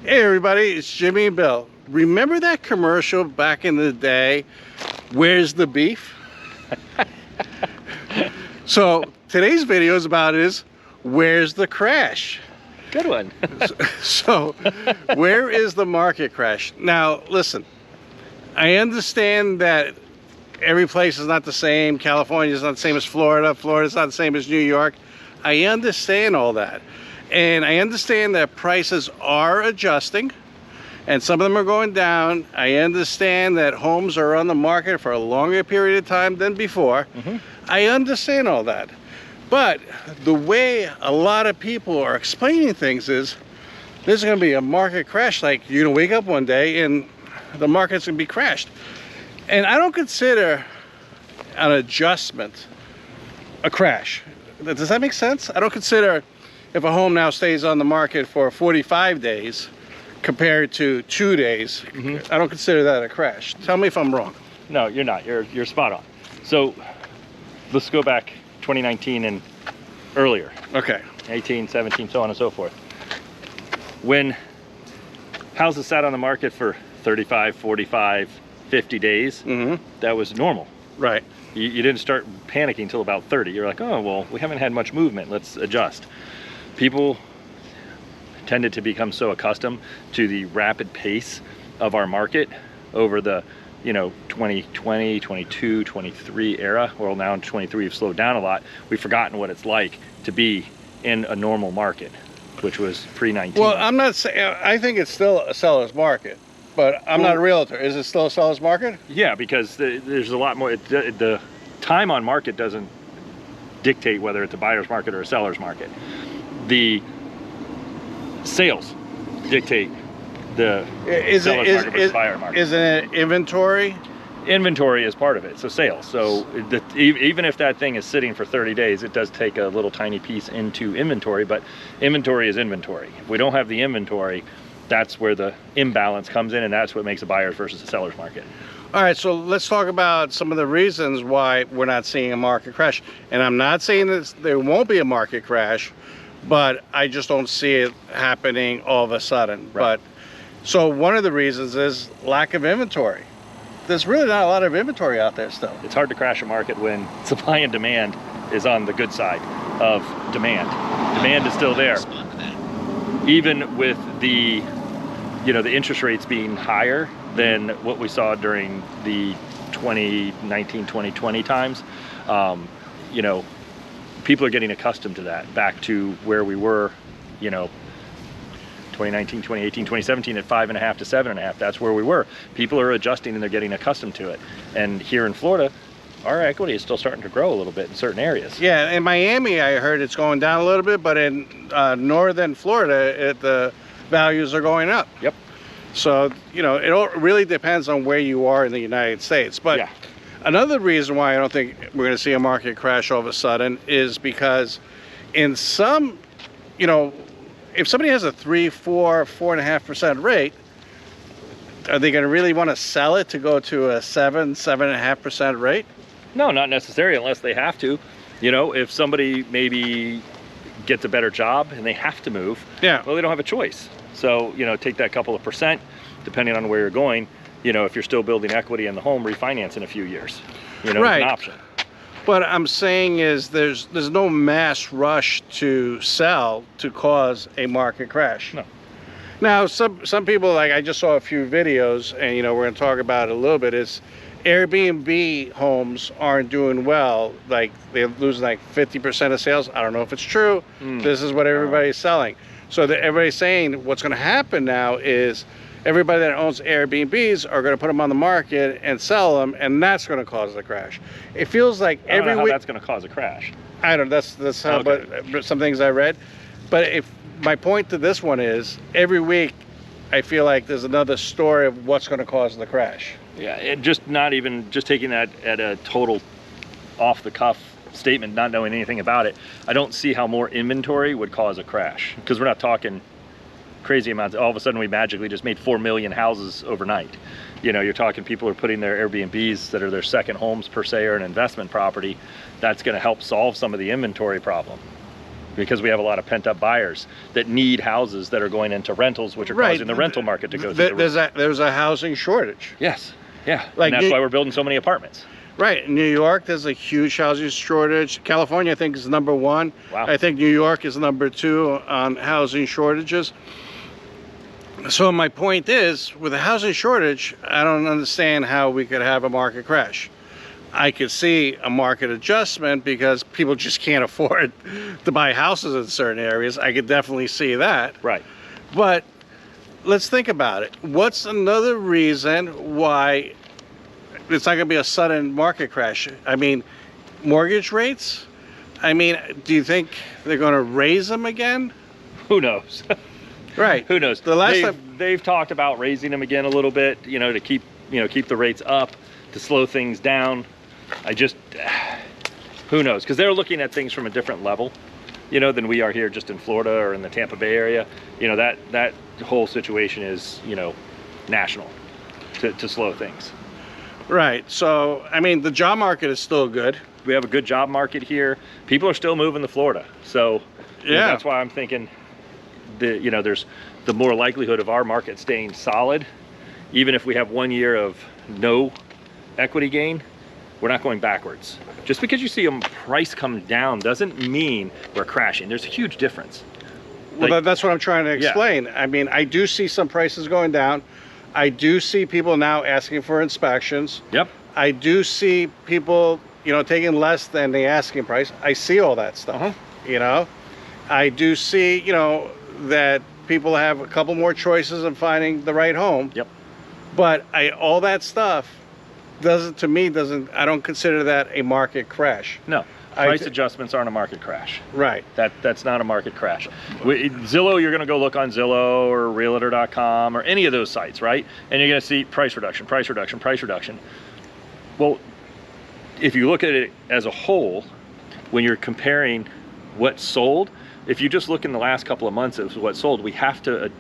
Hey everybody, it's Jimmy and Bill. Remember that commercial back in the day, Where's the Beef? So today's video is about where's the crash? Good one. So where is the market crash? Now listen, I understand that every place is not the same. California is not the same as Florida. Florida is not the same as New York. I understand all that. And I understand that prices are adjusting and some of them are going down. I understand that homes are on the market for a longer period of time than before. I understand all that. But the way a lot of people are explaining things is there's going to be a market crash. Like you're going to wake up one day and the market's going to be crashed. And I don't consider an adjustment a crash. Does that make sense? I don't consider if a home now stays on the market for 45 days compared to 2 days, I don't consider that a crash. Tell me if I'm wrong. No, you're not. You're spot on. So let's go back 2019 and earlier. Okay. 18, 17, so on and so forth. When houses sat on the market for 35, 45, 50 days, that was normal. Right. You didn't start panicking until about 30. You're like, oh, well, we haven't had much movement. Let's adjust. People tended to become so accustomed to the rapid pace of our market over the 2020, 22, 23 era. Well, now in 23 we've slowed down a lot. We've forgotten what it's like to be in a normal market, which was pre-19. Well, I'm not saying, I think it's still a seller's market, but I'm not a realtor. Is it still a seller's market? Yeah, because there's a lot more. The time on market doesn't dictate whether it's a buyer's market or a seller's market. The sales dictate the seller's market versus buyer market. Isn't it inventory? Inventory is part of it, so sales. So even if that thing is sitting for 30 days, it does take a little tiny piece into inventory, but inventory is inventory. If we don't have the inventory, that's where the imbalance comes in, and that's what makes a buyer's versus a seller's market. All right, so let's talk about some of the reasons why we're not seeing a market crash. And I'm not saying that there won't be a market crash, but I just don't see it happening all of a sudden. Right. But so one of the reasons is lack of inventory. There's really not a lot of inventory out there still. It's hard to crash a market when supply and demand is on the good side of demand. Demand is still there. Even with the the interest rates being higher than what we saw during the 2019, 2020 times, people are getting accustomed to that, back to where we were, 2019, 2018, 2017 at 5.5 to 7.5. That's where we were. People are adjusting and they're getting accustomed to it. And here in Florida, our equity is still starting to grow a little bit in certain areas. Yeah, in Miami, I heard it's going down a little bit, but in northern Florida, the values are going up. Yep. So, it all really depends on where you are in the United States. But yeah. Another reason why I don't think we're going to see a market crash all of a sudden is because in some, if somebody has a 3, 4, 4.5% rate, are they going to really want to sell it to go to a 7, 7.5% rate? No, not necessarily, unless they have to. If somebody maybe gets a better job and they have to move, yeah, well, they don't have a choice. So, take that couple of percent, depending on where you're going. If you're still building equity in the home, refinance in a few years. Right. It's an option. What I'm saying is there's no mass rush to sell to cause a market crash. No. Now, some people, like I just saw a few videos, and we're going to talk about it a little bit, is Airbnb homes aren't doing well. Like they're losing like 50% of sales. I don't know if it's true. This is what everybody's selling. So everybody's saying what's going to happen now is everybody that owns Airbnbs are going to put them on the market and sell them, and that's going to cause the crash. It feels like every week that's going to cause a crash. I don't know. That's how. Okay. But some things I read. But if my point to this one is every week, I feel like there's another story of what's going to cause the crash. Yeah, and just taking that at a total off the cuff statement, not knowing anything about it, I don't see how more inventory would cause a crash, because we're not talking crazy amounts. All of a sudden we magically just made 4 million houses overnight. You're talking people are putting their Airbnbs that are their second homes per se or an investment property. That's going to help solve some of the inventory problem. because we have a lot of pent-up buyers that need houses that are going into rentals, which are Right. causing the rental market to go through the roof. There's a housing shortage. Yes, yeah, Like and that's why we're building so many apartments. Right, in New York, there's a huge housing shortage. California, I think, is number one. Wow. I think New York is number two on housing shortages. So my point is, with a housing shortage, I don't understand how we could have a market crash. I could see a market adjustment because people just can't afford to buy houses in certain areas. I could definitely see that. Right. But let's think about it. What's another reason why it's not going to be a sudden market crash? I mean, mortgage rates? I mean, do you think they're going to raise them again? Who knows? Right. Who knows? The last they've talked about raising them again a little bit, you know, to keep the rates up, to slow things down. Who knows? Because they're looking at things from a different level, you know, than we are here just in Florida or in the Tampa Bay area. You know, that whole situation is, you know, national to slow things. Right. So, I mean, the job market is still good. We have a good job market here. People are still moving to Florida. So, you know, that's why I'm thinking that, you know, there's the more likelihood of our market staying solid, even if we have 1 year of no equity gain. We're not going backwards. Just because you see a price come down doesn't mean we're crashing. There's a huge difference. Well, that's what I'm trying to explain. Yeah. I mean, I do see some prices going down. I do see people now asking for inspections. Yep. I do see people, you know, taking less than the asking price. I see all that stuff, you know. I do see, you know, that people have a couple more choices of finding the right home. Yep. But all that stuff I don't consider that a market crash. No, price adjustments aren't a market crash. Right. That's not a market crash. Zillow, you're going to go look on Zillow or Realtor.com or any of those sites, right? And you're going to see price reduction, price reduction, price reduction. Well, if you look at it as a whole, when you're comparing what sold, if you just look in the last couple of months of what sold, we have to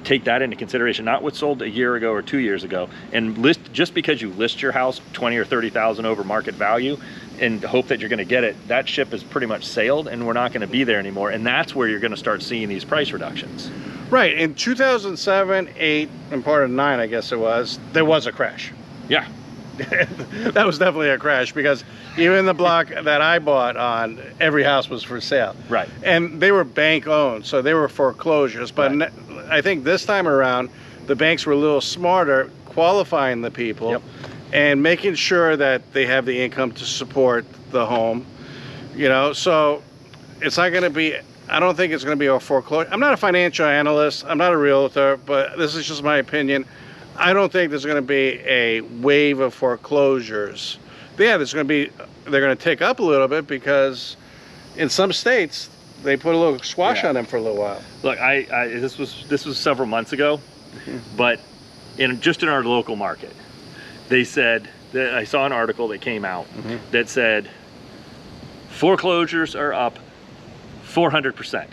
take that into consideration, not what sold a year ago or 2 years ago, and just because you list your house 20 or 30,000 over market value and hope that you're going to get it, that ship is pretty much sailed and we're not going to be there anymore. And that's where you're going to start seeing these price reductions. Right. In 2007, 8, and part of 9, I guess there was a crash. Yeah. That was definitely a crash because even the block that I bought on, every house was for sale. Right. And they were bank owned, so they were foreclosures. But right. I think this time around, the banks were a little smarter qualifying the people. Yep. And making sure that they have the income to support the home, you know. So it's not going to be, I don't think it's going to be a foreclosure. I'm not a financial analyst, I'm not a realtor, but this is just my opinion. I don't think there's going to be a wave of foreclosures. Yeah, they're going to tick up a little bit because in some states they put a little squash on them for a little while. Look, this was several months ago, but just in our local market, they said that I saw an article that came out that said foreclosures are up 400%,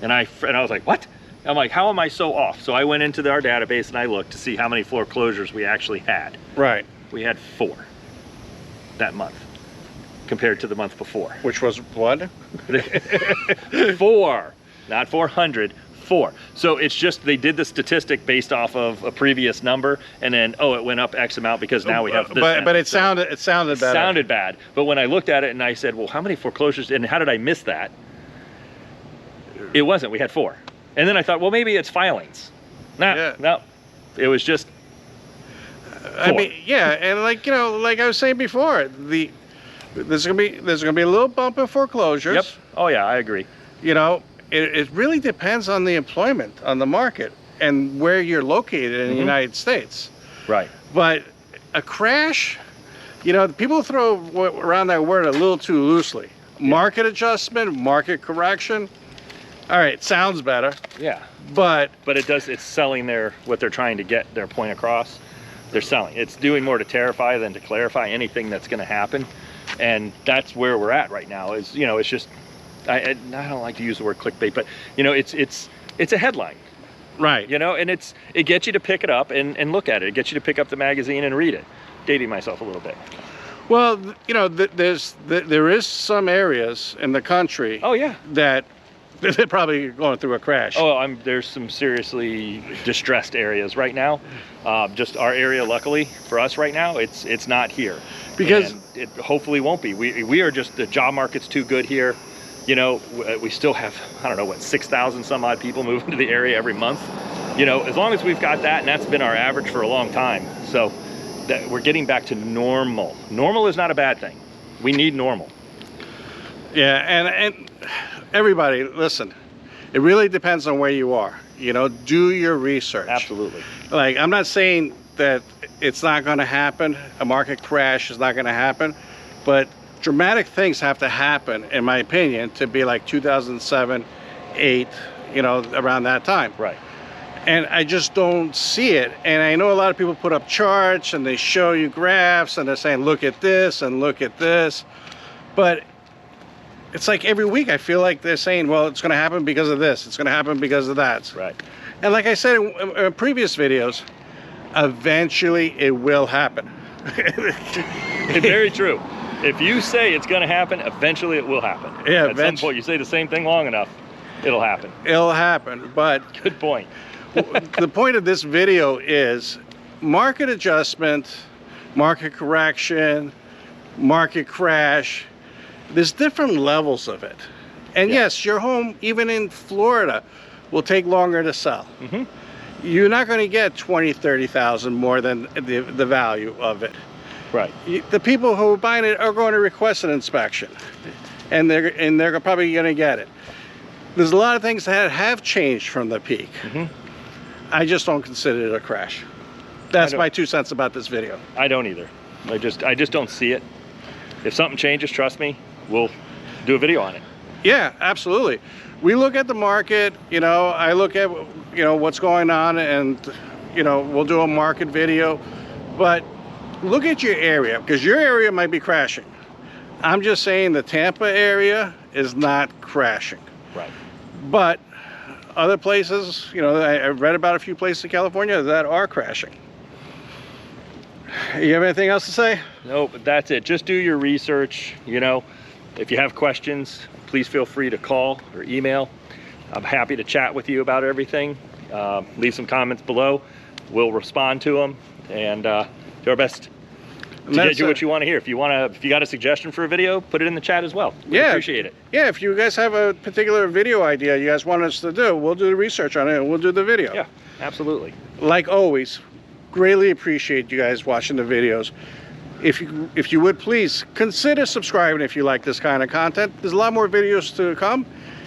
and I was like, what? I'm like, how am I so off? So I went into our database and I looked to see how many foreclosures we actually had. Right. We had 4 that month compared to the month before. Which was what? 4, not 400, 4. So it's just, they did the statistic based off of a previous number, and then, oh, it went up X amount because now we have this. But it sounded better. It sounded bad. But when I looked at it and I said, well, how many foreclosures, and how did I miss that? It wasn't, we had 4. And then I thought, well, maybe it's filings. No, it was just 4. I mean, yeah, and like, you know, like I was saying before, there's gonna be a little bump in foreclosures. Yep. Oh yeah, I agree. You know, it really depends on the employment, on the market, and where you're located in the United States. Right. But a crash, you know, people throw around that word a little too loosely. Yeah. Market adjustment, market correction. All right, sounds better. Yeah. But it's selling what they're trying to get their point across. They're selling. It's doing more to terrify than to clarify anything that's going to happen. And that's where we're at right now, is, you know, it's just, I don't like to use the word clickbait, but, you know, it's a headline. Right. You know, and it gets you to pick it up and look at it. It gets you to pick up the magazine and read it. Dating myself a little bit. Well, you know, there is some areas in the country Oh yeah. that they're probably going through a crash. Oh, there's some seriously distressed areas right now. Just our area, luckily for us right now, it's not here. Because and it hopefully won't be. We are just, the job market's too good here. You know, we still have, I don't know, what, 6,000 some odd people moving to the area every month. You know, as long as we've got that, and that's been our average for a long time. So that we're getting back to normal. Normal is not a bad thing. We need normal. Yeah, and everybody, listen, it really depends on where you are. You know, do your research. Absolutely. Like, I'm not saying that it's not going to happen, a market crash is not going to happen, but dramatic things have to happen, in my opinion, to be like 2007, 8, you know, around that time. Right. And I just don't see it. And I know a lot of people put up charts and they show you graphs and they're saying, look at this and look at this. But it's like every week I feel like they're saying, well, it's going to happen because of this. It's going to happen because of that. Right. And like I said in previous videos, eventually it will happen. Very true. If you say it's going to happen, eventually it will happen. Yeah, at some point, you say the same thing long enough, it'll happen. It'll happen, but good point. The point of this video is market adjustment, market correction, market crash. There's different levels of it. And yeah. Yes, your home, even in Florida, will take longer to sell. Mm-hmm. You're not going to get 20, 30,000 more than the value of it. Right. The people who are buying it are going to request an inspection, and they're probably going to get it. There's a lot of things that have changed from the peak. Mm-hmm. I just don't consider it a crash. That's my 2 cents about this video. I don't either. I just don't see it. If something changes, trust me, we'll do a video on it. Yeah, absolutely. We look at the market, you know, I look at, you know, what's going on, and, you know, we'll do a market video. But look at your area, because your area might be crashing. I'm just saying the Tampa area is not crashing. Right. But other places, you know, I've read about a few places in California that are crashing. You have anything else to say? No, but that's it. Just do your research. You know, if you have questions, please feel free to call or email. I'm happy to chat with you about everything. Leave some comments below. We'll respond to them and do our best to get you what you want to hear. If you got a suggestion for a video, put it in the chat as well. We appreciate it. Yeah, if you guys have a particular video idea you guys want us to do, we'll do the research on it and we'll do the video. Yeah, absolutely. Like always, greatly appreciate you guys watching the videos. If you would, please consider subscribing if you like this kind of content. There's a lot more videos to come.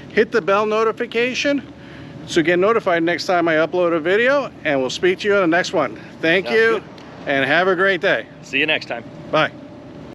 Hit the bell notification so get notified next time I upload a video, and we'll speak to you on the next one. Thank you, and have a great day. See you next time. Bye.